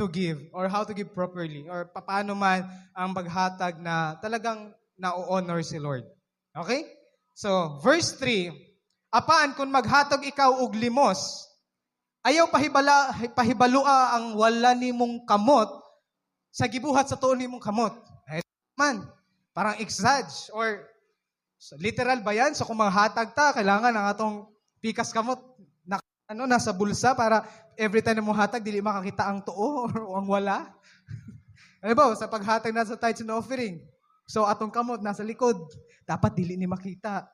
to give or how to give properly or paano man ang maghatag na talagang na-honor si Lord. Okay? So, verse 3, apaan kung maghatag ikaw og limos, ayaw pahibalua ang wala nimong kamot sa gibuhat sa tuon nimong kamot. Ay, man, parang exage or literal ba yan? So kung maghatag ta, kailangan ang atong pikas kamot nasa bulsa para every time na mo hatag, dili makakita ang tuo or ang wala. Ano ba, sa paghatag na sa tithes and offering. So atong kamot nasa likod, dapat dili ni makita.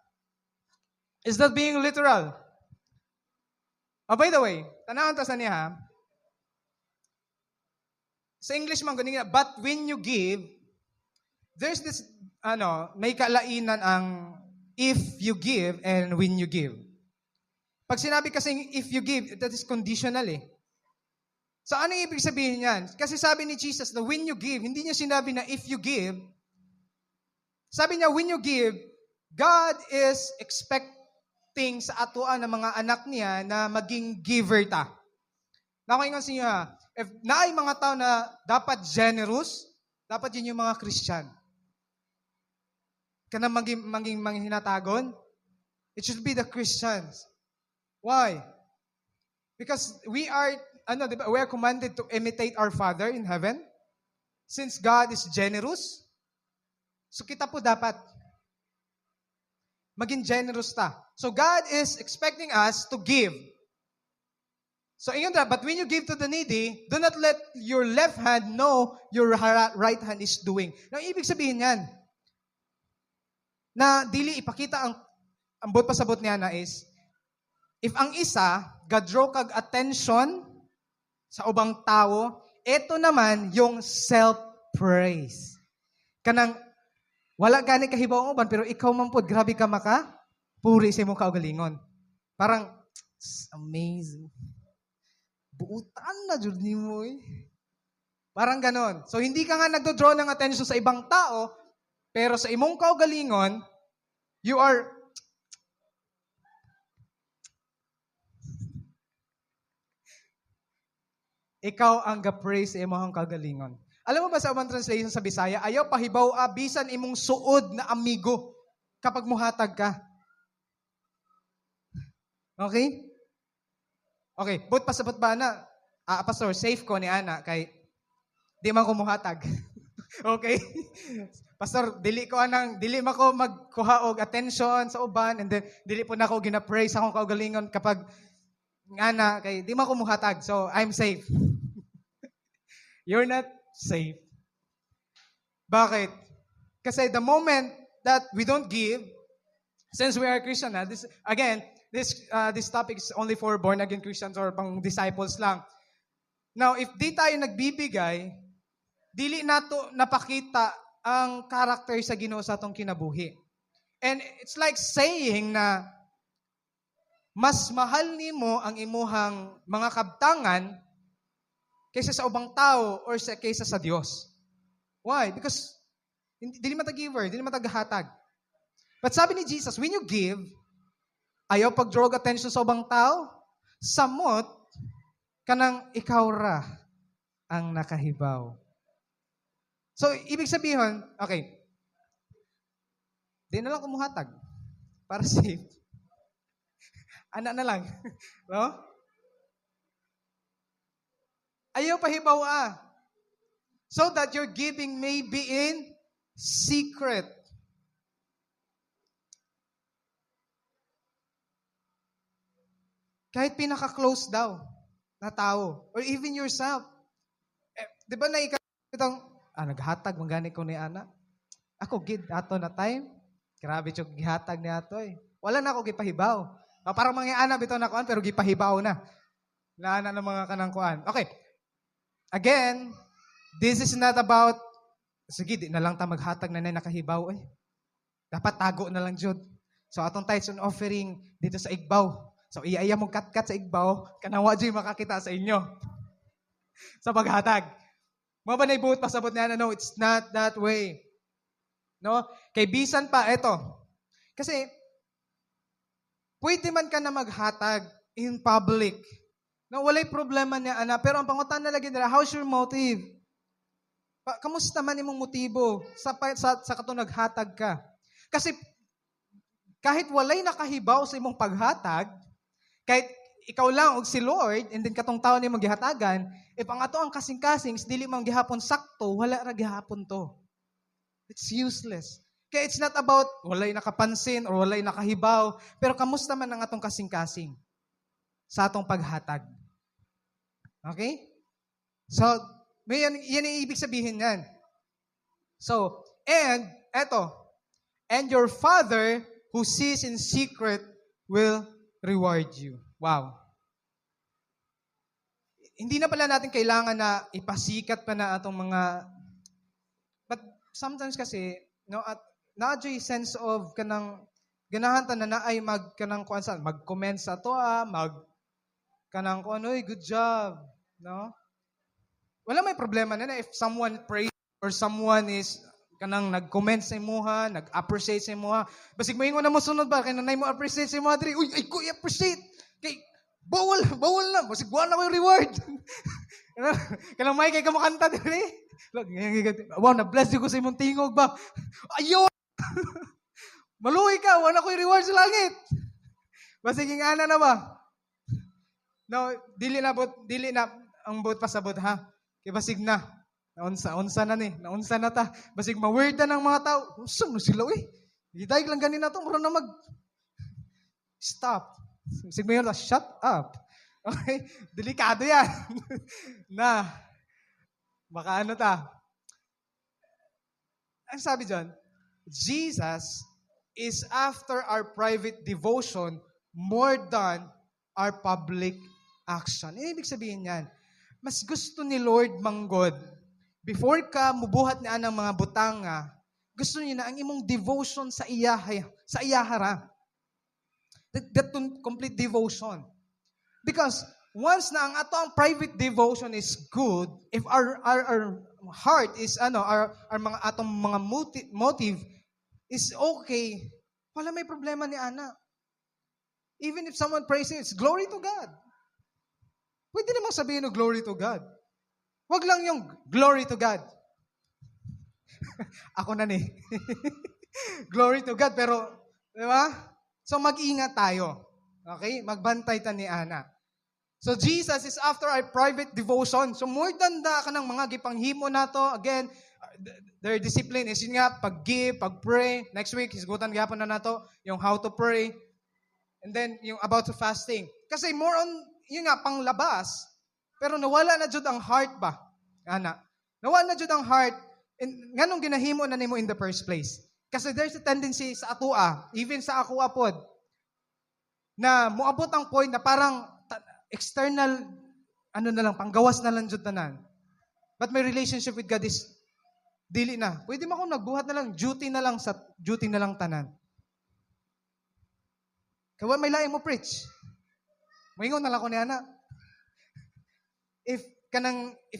Is that being literal? Oh, by the way, tanawan ta sa niya, sa English man ganun nga, but when you give, there's this, may kalainan ang if you give and when you give. Pag sinabi kasing if you give, that is conditional eh. So ano ibig sabihin yan? Kasi sabi ni Jesus na when you give, hindi niya sinabi na if you give. Sabi niya when you give, God is expecting sa atuan ng mga anak niya na maging giver ta. Nakaingan siya, if naay mga tao na dapat generous, dapat yun yung mga Christian. Kana maging hinatagon, it should be the Christians. Why? Because we are commanded to imitate our Father in heaven. Since God is generous, so kita po dapat maging generous ta. So God is expecting us to give. So ingat na, but when you give to the needy, do not let your left hand know your right hand is doing. Now, ibig sabihin yan, na dili ipakita ang bot pasabot niya na is, if ang isa, gadraw kag attention sa ubang tao, ito naman yung self-praise. Kanang, wala gani kahibaw ang uban, pero ikaw man po, grabe ka puri sa imong kaugalingon. Parang, amazing. Buutan na, Diyos ni mo eh. Parang ganon. So, hindi ka nga nagdodraw ng attention sa ibang tao, pero sa imong kaugalingon, you are ikaw ang ga-praise sa imong kagalingon. Alam mo ba sa ubang translation sa Bisaya, ayaw pahibaw bisan imong suod na amigo kapag muhatag ka. Okay? Okay, but pasabot ba na? Pastor, safe ko ni Ana kay di man ko muhatag. Okay? Pastor, dili man ko magkuha og attention sa uban and then dili po na ako gina-praise akong kaugalingon kapag Ana kay di man ko muhatag. So, I'm safe. You're not safe. Bakit? Kasi the moment that we don't give, since we are Christian, this topic is only for born-again Christians or pang disciples lang. Now, if di tayo nagbibigay, dili nato napakita ang character sa Ginoo sa atong kinabuhi. And it's like saying na mas mahal nimo ang imuhang mga kabtangan kaysa sa ubang tao or kaysa sa Dios. Why? Because dili man ta giver, dili man ta gahatag. But sabi ni Jesus, when you give, ayaw pag-draw attention sa ubang tao, samot kanang ikaw ra ang nakahibaw. So, ibig sabihin, okay, di na lang kumuhatag para safe. Anak na lang. No? Ayaw pahibaw so that your giving may be in secret. Kahit pinaka-close daw na tao. Or even yourself. Di ba na itong, naghatag, manggani ko ni Ana. Ako, gid, ato na time. Grabe yung gihatag ni ato eh. Wala na ako gipahibaw. Parang mga Ana, bitaw na kuan, pero gipahibaw na. Naana ng mga kanang kuan. Okay. Again, this is not about, sige, di na lang ta maghatag na nakahibaw eh. Dapat tago na lang jud. So, atong tithes and offering dito sa Igbaw. So, iya mong kat-kat sa Igbaw, kanawa dyan makakita sa inyo. Sa paghatag. Mga ba naibuot pasabot niya na, no, it's not that way. No? Kay bisan pa, eto. Kasi, pwede man ka na maghatag in public. Na walay problema niya, ana. Pero ang pangutan na lagi nila, how's your motive? Kamusta man imong motibo sa katong naghatag ka? Kasi kahit walay nakahibaw sa imong paghatag, kahit ikaw lang og si Lord, and then katong taon nimo gihatagan, if ang ato ang kasing-kasing, dili man gihapon sakto, wala ra gihapon to. It's useless. Kaya it's not about walay nakapansin or walay nakahibaw, pero kamusta man ang atong kasing-kasing sa atong paghatag. Okay? So, yan ang ibig sabihin yan. So, and your Father who sees in secret will reward you. Wow. Hindi na pala natin kailangan na ipasikat pa na atong mga, but sometimes kasi, no, at na-adyo sense of kanang ganahan ta na ay mag-comment sa to, kanang kung ano, good job, no? Wala may problema na if someone prays or someone is kanang nag-comment sa imuha, nag-appreciate sa imuha. Basig moingon na mo sunod ba kay nanay mo appreciate sa imuha diri. Uy, ay ko appreciate. Kay bawal na. Basig wala ko reward. Kanang may kay kamo kanta diri. Wow, na-bless ko sa imong tingog ba. Ayo. Maluoy ka, wala ko reward sa langit. Basig ing ana na ba? No, dili na ang bot pasabot ha. Kay basig na. Naunsa na ta. Basig ma-weird na ng mga tao. Usam na sila, Gidaig lang ganina to, mura na stop. Basig mo yun, shut up. Okay? Delikado yan. Na, baka ano ta. Ang sabi dyan, Jesus is after our private devotion more than our public action. Ibig sabihin yan, mas gusto ni Lord manggod, before ka mubuhat niya ng mga butanga, gusto niya na ang imong devotion sa iyahara. That complete devotion. Because once na ang ato ang private devotion is good, if our heart is our mga atong mga motive is okay, wala may problema ni ana. Even if someone prays it's glory to God. Pwede namang sabihin no glory to God. Wag lang yung glory to God. Ako na ni. Glory to God. Pero, di ba? So, mag-ingat tayo. Okay? Magbantay ta ni Ana. So, Jesus is after our private devotion. So, more than ka ng mga gipanghimo na to, again, their discipline is yun nga, pag-give, pag-pray. Next week, hisgutan gapon na nato yung how to pray. And then, yung about to fasting. Kasi more on, yun nga, panglabas. Pero nawala na jud ang heart ba? Ana. Nawala na jud ang heart. Nganong ginahimo na nimo in the first place? Kasi there's a tendency sa atua, even sa ako apod, na muabot ang point na parang external, na lang, panggawas na lang jud tanan. But my relationship with God is dili na. Pwede mo akong nagbuhat na lang, duty na lang tanan. Kaya may laing mo preach. Moingon na lang ko ni Ana. If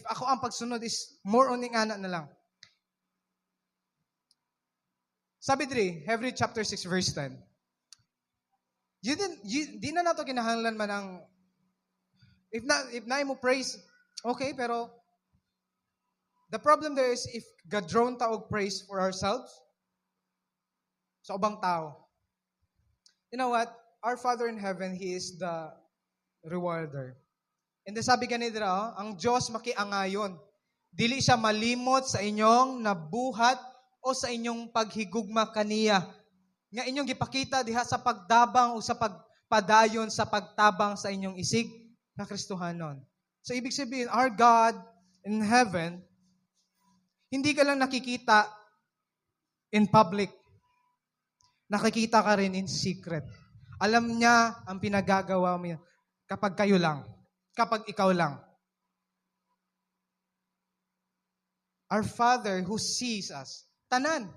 ako ang pagsunod is more on ning ana na lang. Sabi diri, Hebrews chapter 6 verse 10. Di na nato kinahanglan man ang if na mo praise, okay, pero the problem there is if gadron ta og praise for ourselves sa ubang tao. You know what? Our Father in heaven, He is the rewarder. And then sabi ganito, ang Diyos makiangayon. Dili siya malimot sa inyong nabuhat o sa inyong paghigugma kaniya. Nga inyong gipakita diha sa pagdabang o sa pagpadayon sa pagtabang sa inyong isig na Kristohanon. So ibig sabihin, our God in heaven, hindi ka lang nakikita in public. Nakikita ka rin in secret. Alam niya ang pinagagawa mo kapag kayo lang. Kapag ikaw lang. Our Father who sees us. Tanan.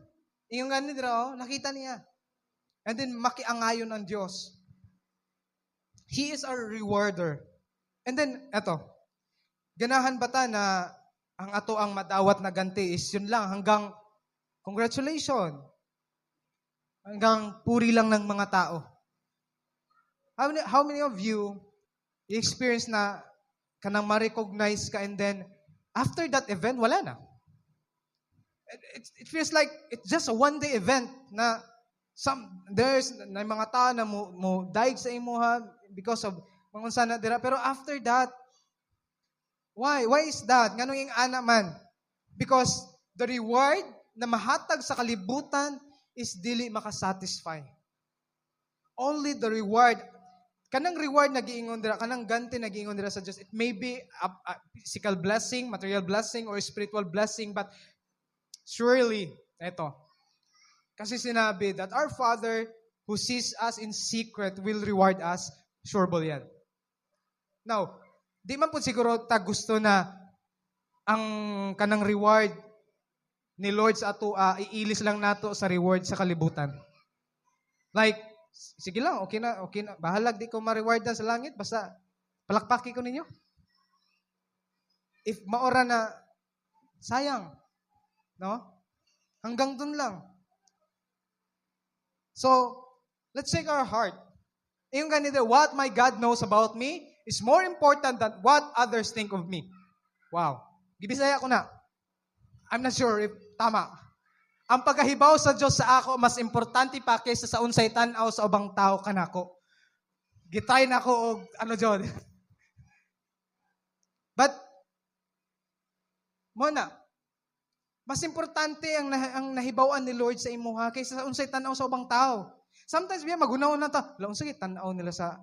Yung ganun, nakita niya. And then, makiangayon ng Diyos. He is our rewarder. And then, eto. Ganahan ba ta na ang ato ang madawat na ganti is yun lang hanggang congratulations. Hanggang puri lang ng mga tao. How many of you i-experience na kanang ma-recognize ka, and then after that event, wala na. It feels like it's just a one-day event na there's na mga tao na mo died sa imuha because of mga unsa na dira. Pero after that, why? Why is that? Nganong ing ana man? Because the reward na mahatag sa kalibutan is dili makasatisfy. Only the reward, kanang reward nagiingon dira, kanang ganti nagiingon dira sa Dios, it may be a physical blessing, material blessing, or spiritual blessing, but surely, eto, kasi sinabi that our Father who sees us in secret will reward us. Sure ba yan? Now, di man po siguro ta gusto na ang kanang reward ni Lord sa ato, iilis lang nato sa reward sa kalibutan. Like, sige lang, okay na. Bahalag di ko ma-rewardan sa langit, basta palakpaki ko ninyo. If maora na, sayang. No? Hanggang dun lang. So, let's check our heart. Yung ganito, what my God knows about me is more important than what others think of me. Wow. Gibisaya ko na. I'm not sure if tama. Ang pagkahibaw sa Diyos sa ako, mas importante pa kaysa sa unsay tanaw sa ubang tao kanako. Gitay na ako og ano John. But, muna, mas importante ang nahibawan ni Lord sa imuha kaysa sa unsay tanaw sa ubang tao. Sometimes biya magunaw na ta, laon sige tanaw nila sa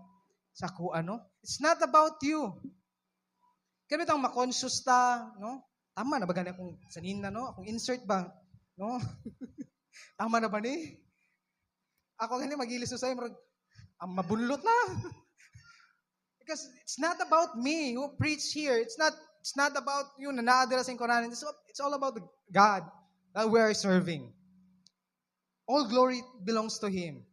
ku ano. It's not about you. Kaya bitang ma-conscious ta, no? Tama na ba gani akong sanina, no? Akong insert ba, no? Tama na ba ni? Ako gani magilis sa mabunlot na. Because it's not about me who preach here. It's not about you na naadira sa Quran. It's all about God that we are serving. All glory belongs to Him.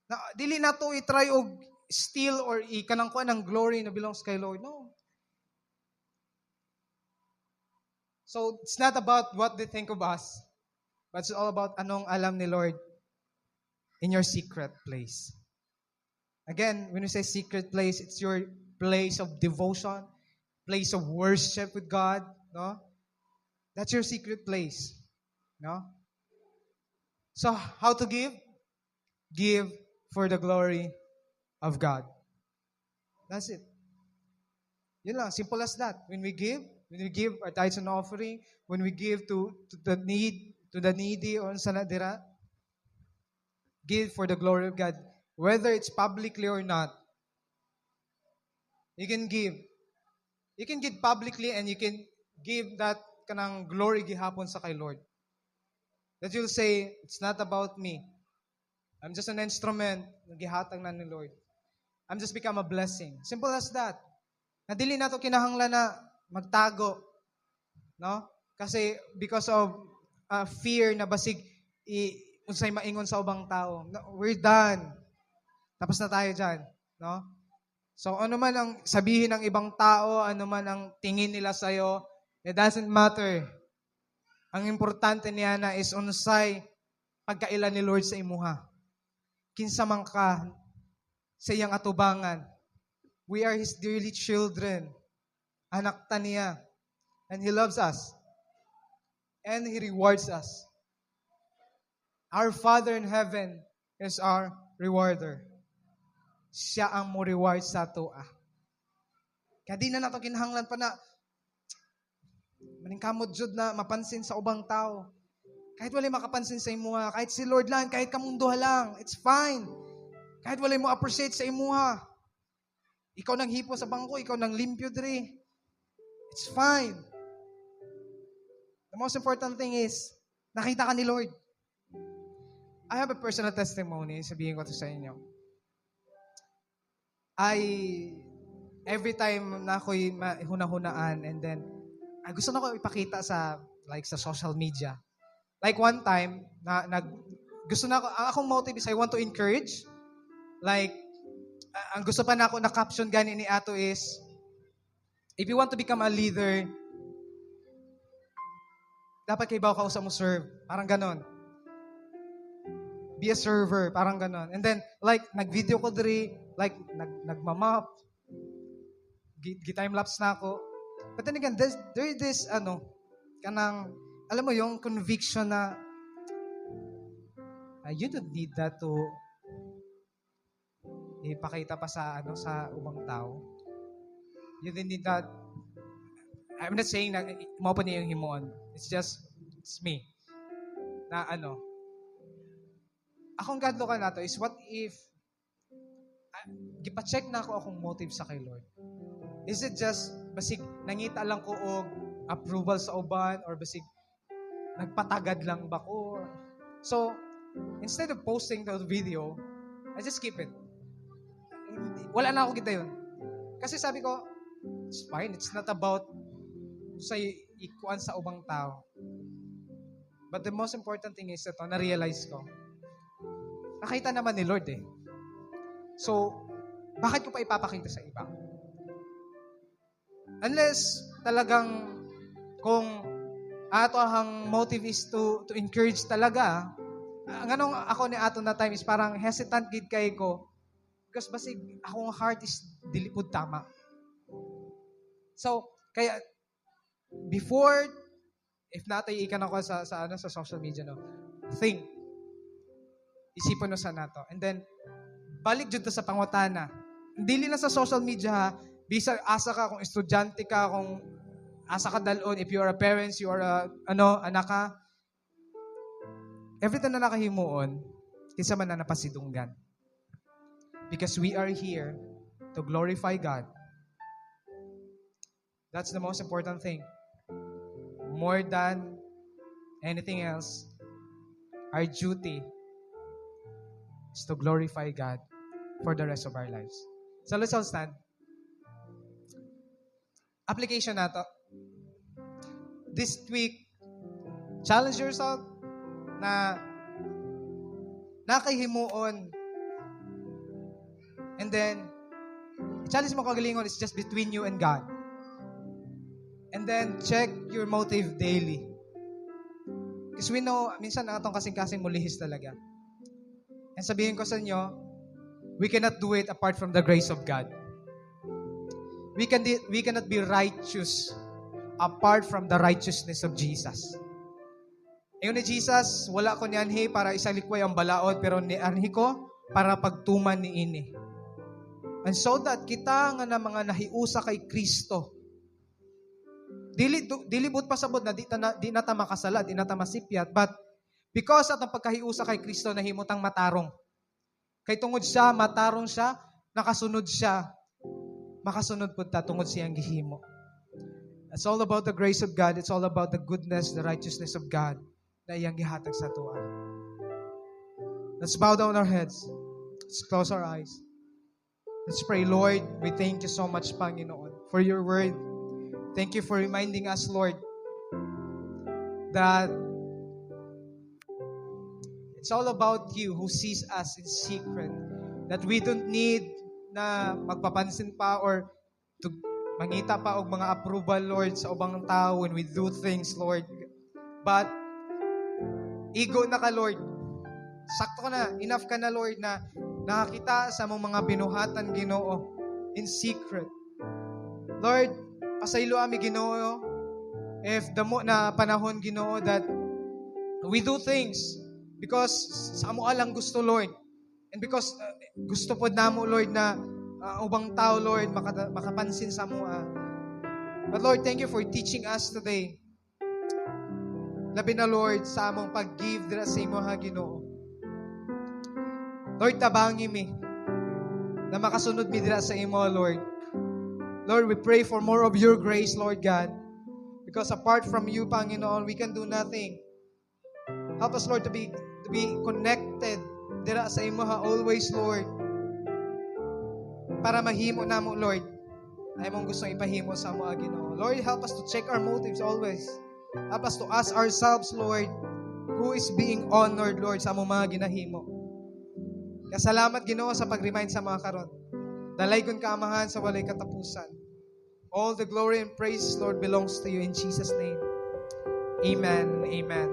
Na, dili na to i-try og steal or ikanang kuan ng glory na belongs kay Lord. No. So, it's not about what they think of us, but it's all about anong alam ni Lord in your secret place. Again, when we say secret place, it's your place of devotion, place of worship with God, no? That's your secret place, no? So, how to give? Give for the glory of God. That's it. Yun lang, simple as that. When we give our tithes and offering, when we give to the needy or sa nadira, give for the glory of God, whether it's publicly or not. You can give. You can give publicly and you can give that kanang glory gihapon sa kay Lord. That you'll say, it's not about me. I'm just an instrument na gihatag na ni Lord. I'm just become a blessing. Simple as that. Nadili na to kinahanglan na magtago. No? Kasi because of fear na basig unsay maingon sa ubang tao. No, we're done. Tapos na tayo dyan. No? So ano man ang sabihin ng ibang tao, ano man ang tingin nila sa'yo, it doesn't matter. Ang importante niya na is unsay pagkailan ni Lord sa imuha. Kinsa man ka sa iyang atubangan. We are His dearly children. Anak ta niya. And He loves us. And He rewards us. Our Father in heaven is our rewarder. Siya ang mo reward sa ato. Kaya di na nato kinahanglan pa na maningkamot jud na mapansin sa ubang tao. Kahit walay makapansin sa imuha, kahit si Lord lang, kahit kamunduha lang, it's fine. Kahit walay mo appreciate sa imuha. Ikaw nang hipo sa bangko, ikaw nang limpyo diri. It's fine. The most important thing is, nakita ka ni Lord. I have a personal testimony, sabihin ko to sa inyo. Every time na ako'y hunahunaan, and then, gusto na ko ipakita sa social media. Like one time, gusto na ako, akong motive is I want to encourage. Like, ang gusto pa na ako na caption gani ni Ato is, if you want to become a leader, dapat kaibaw ka usap mo serve. Parang ganon. Be a server. Parang ganon. And then, like, nag-video ko diri, like, nagmamap. time-lapse na ako. But then again, there is this, kanang, alam mo yung conviction na, you don't need that to ipakita pa sa ubang tao. You don't need that. I'm not saying na mo pa niya yung himuon. It's me. Na akong gadlo ka na to is what if gipa-check na ako akong motive sa kay Lord. Is it just basig nangita lang ko og approval sa uban or basig nagpatagad lang ba ko? So, instead of posting the video, I just keep it. Wala na ako kita yun. Kasi sabi ko, it's fine. It's not about sa ikuan sa ubang tao. But the most important thing is ito, na-realize ko. Nakita naman ni Lord eh. So, bakit ko pa ipapakita sa iba? Unless talagang kung ato ang motive is to encourage talaga, anong ako ni ato na time is parang hesitant gid kay ko because basig akong heart is dilipod tama. So, kaya before if natay ikan ako sa social media think isipon no sa nato and then balik jud to sa pangutana. Dili na sa social media ha, bisa asa ka kung estudyante ka, kung asa ka dalon, if you are a parents, you are a anak ka. Everything na nakahimuon, kinsa man na napasidunggan. Because we are here to glorify God. That's the most important thing. More than anything else, our duty is to glorify God for the rest of our lives. So let's all stand. Application na to. This week, challenge yourself na nakahimuon. And then, challenge mo kagalingon is just between you and God. And then, check your motive daily. Because we know, minsan ang atong kasing-kasing mulihis talaga. And sabihin ko sa inyo, we cannot do it apart from the grace of God. We cannot be righteous apart from the righteousness of Jesus. Ngayon ni Jesus, wala ko nianhi para isalikway ang balaod, pero nianhi ko para pagtuman ni ini. And so that kita nga na mga nahiusa kay Kristo, dilibot pasabot na di na ta makasala, di na ta masipyat, but because atong pagkahiusa kay Kristo nahimutang matarong. Kay tungod siya, matarong siya, nakasunod siya, makasunod po ta tungod siyang gihimo. It's all about the grace of God. It's all about the goodness, the righteousness of God na iyang gihatag sa tuwa. Let's bow down our heads. Let's close our eyes. Let's pray. Lord, we thank you so much, Panginoon, for your word. Thank you for reminding us, Lord, that it's all about you who sees us in secret. That we don't need na magpapansin pa or to mangita pa og mga approval, Lord, sa ubang tao when we do things, Lord. But, ego na ka, Lord. Sakto ka na. Enough ka na, Lord, na nakakita sa mong mga binuhatan, Ginoo, in secret. Lord, pasaylo ami, Ginoo, if damo na panahon, Ginoo, that we do things because sa amo alang gusto, Lord. And because gusto po namo, Lord, na ubang tao, Lord, makapansin sa mo. But Lord, thank you for teaching us today. Labi na, Lord, sa among pag-give dira sa imo, ha, Ginoo. Lord, tabangi mi na makasunod mi dira sa imo, Lord. Lord, we pray for more of your grace, Lord God. Because apart from you, Panginoon, we can do nothing. Help us, Lord, to be connected dira sa imo, ha, always, Lord. Para mahimo na mo, Lord, ay mong gustong ipahimo sa mo, Ginoo. Lord, help us to check our motives always. Help us to ask ourselves, Lord, who is being honored, Lord, sa among mga ginahimo. Kaya salamat, Ginoo, sa pag-remind sa mga karon. Dalay kong kaamahan sa walay katapusan. All the glory and praise, Lord, belongs to you in Jesus' name. Amen and amen.